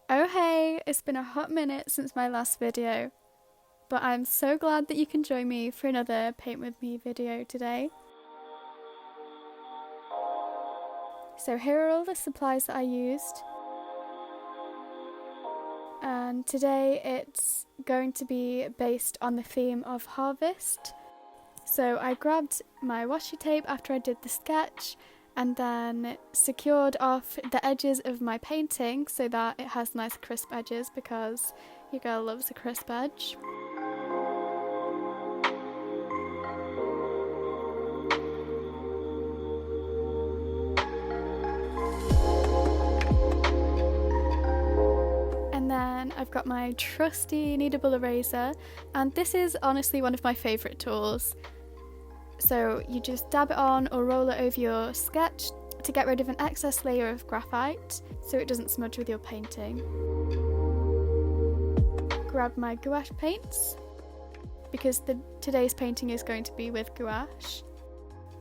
Oh hey, it's been a hot minute since my last video, but I'm so glad that you can join me for another Paint With Me video today. So here are all the supplies that I used, and today it's going to be based on the theme of harvest. So I grabbed my washi tape after I did the sketch and then secured off the edges of my painting so that it has nice crisp edges because your girl loves a crisp edge. And then I've got my trusty kneadable eraser, and this is honestly one of my favourite tools. So you just dab it on or roll it over your sketch to get rid of an excess layer of graphite so it doesn't smudge with your painting. Grab my gouache paints because today's painting is going to be with gouache.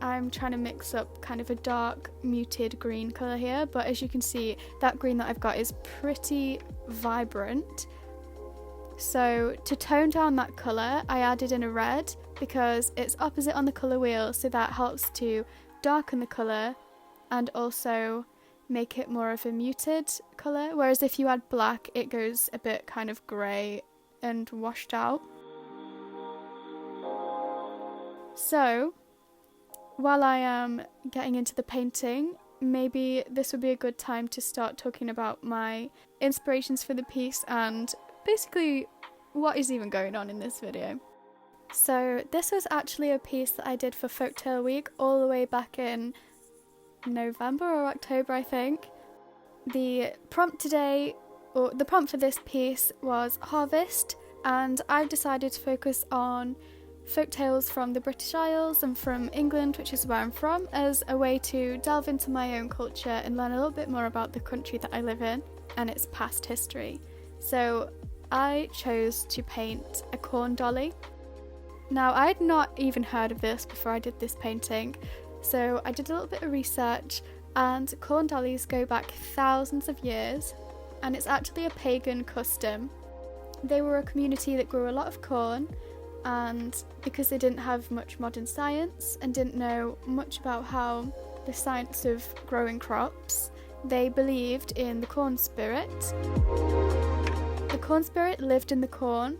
I'm trying to mix up kind of a dark muted green colour here, but as you can see that green that I've got is pretty vibrant. So to tone down that colour I added in a red because it's opposite on the colour wheel, so that helps to darken the colour and also make it more of a muted colour, whereas if you add black it goes a bit kind of grey and washed out. So while I am getting into the painting, maybe this would be a good time to start talking about my inspirations for the piece and basically what is even going on in this video. So this was actually a piece that I did for Folktale week all the way back in November or October, I think. The prompt today, or the prompt for this piece, was harvest, and I've decided to focus on folktales from the British Isles and from England, which is where I'm from, as a way to delve into my own culture and learn a little bit more about the country that I live in and its past history. So I chose to paint a corn dolly. Now, I had not even heard of this before I did this painting, so I did a little bit of research, and corn dollies go back thousands of years, and it's actually a pagan custom. They were a community that grew a lot of corn, and because they didn't have much modern science and didn't know much about how the science of growing crops, they believed in the corn spirit. The corn spirit lived in the corn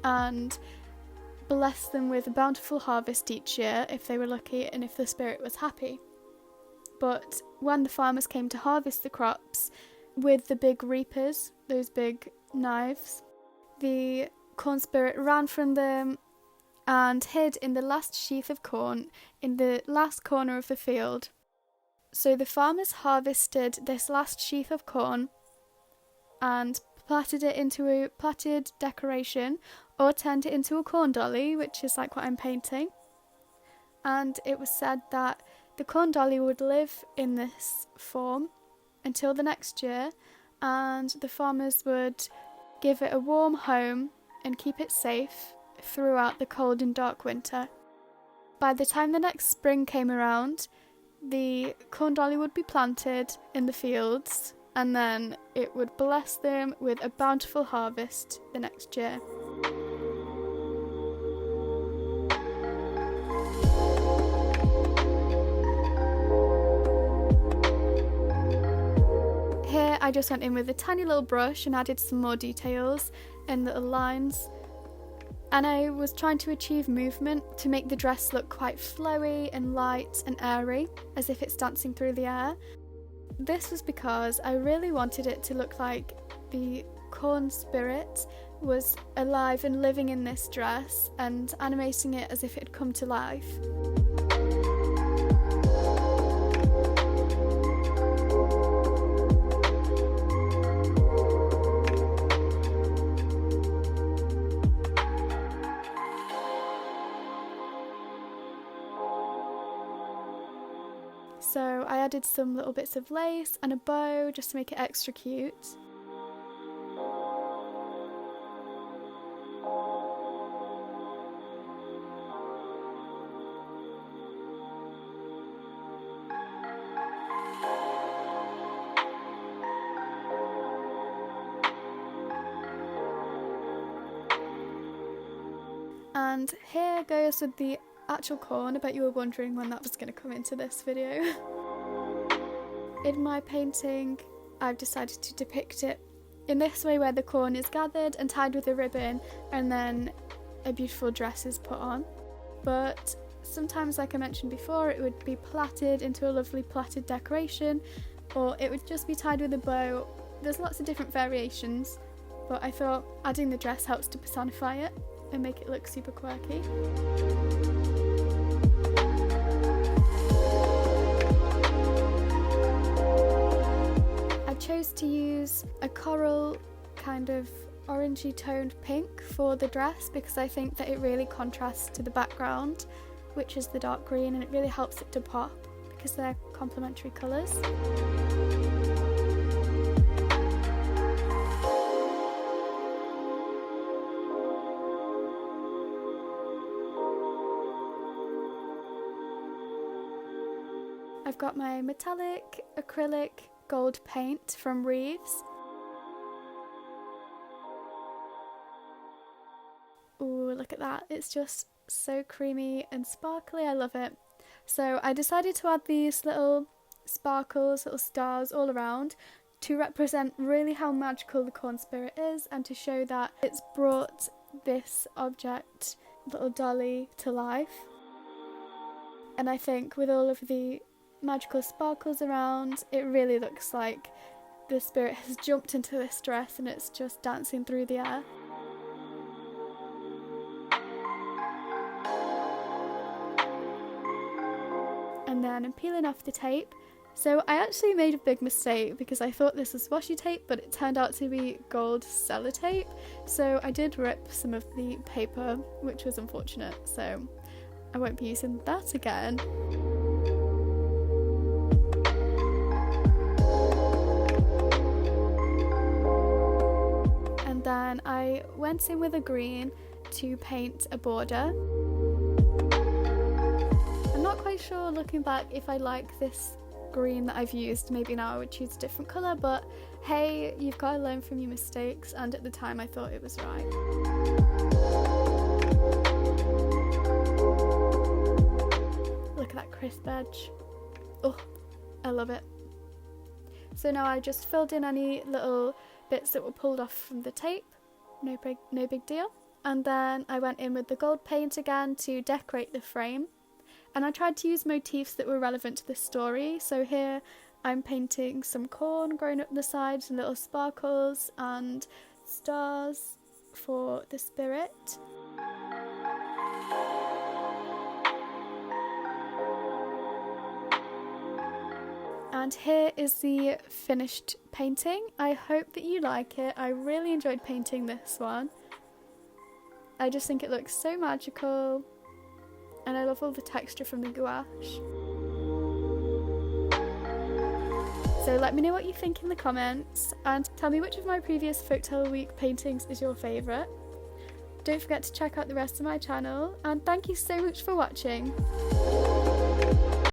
and blessed them with a bountiful harvest each year if they were lucky and if the spirit was happy. But when the farmers came to harvest the crops with the big reapers, those big knives, the corn spirit ran from them and hid in the last sheaf of corn in the last corner of the field. So the farmers harvested this last sheaf of corn and plaited it into a plaited decoration or turned it into a corn dolly, which is like what I'm painting. And it was said that the corn dolly would live in this form until the next year, and the farmers would give it a warm home and keep it safe throughout the cold and dark winter. By the time the next spring came around, the corn dolly would be planted in the fields, and then it would bless them with a bountiful harvest the next year. Here I just went in with a tiny little brush and added some more details and little lines, and I was trying to achieve movement to make the dress look quite flowy and light and airy, as if it's dancing through the air. This was because I really wanted it to look like the corn spirit was alive and living in this dress and animating it as if it had come to life. So I added some little bits of lace and a bow just to make it extra cute. And here goes with the actual corn. I bet you were wondering when that was going to come into this video. In my painting, I've decided to depict it in this way, where the corn is gathered and tied with a ribbon and then a beautiful dress is put on. But sometimes, like I mentioned before, it would be plaited into a lovely plaited decoration, or it would just be tied with a bow. There's lots of different variations, but I thought adding the dress helps to personify it and make it look super quirky. I chose to use a coral kind of orangey toned pink for the dress because I think that it really contrasts to the background, which is the dark green, and it really helps it to pop because they're complementary colours. I've got my metallic acrylic gold paint from Reeves. Ooh, look at that. It's just so creamy and sparkly. I love it. So I decided to add these little sparkles, little stars all around to represent really how magical the corn spirit is and to show that it's brought this object, little dolly, to life. And I think with all of the magical sparkles around, it really looks like the spirit has jumped into this dress and it's just dancing through the air. And then I'm peeling off the tape. So I actually made a big mistake because I thought this was washi tape, but it turned out to be gold sellotape. So I did rip some of the paper, which was unfortunate, so I won't be using that again. And then I went in with a green to paint a border. I'm not quite sure, looking back, if I like this green that I've used. Maybe now I would choose a different colour, but hey, you've got to learn from your mistakes, and at the time I thought it was right. Look at that crisp edge. Oh, I love it. So now I just filled in any little bits that were pulled off from the tape, no big deal. And then I went in with the gold paint again to decorate the frame. And I tried to use motifs that were relevant to the story. So here I'm painting some corn growing up the sides and little sparkles and stars for the spirit. And here is the finished painting. I hope that you like it. I really enjoyed painting this one. I just think it looks so magical. And I love all the texture from the gouache. So let me know what you think in the comments and tell me which of my previous Folktale Week paintings is your favourite. Don't forget to check out the rest of my channel, and thank you so much for watching.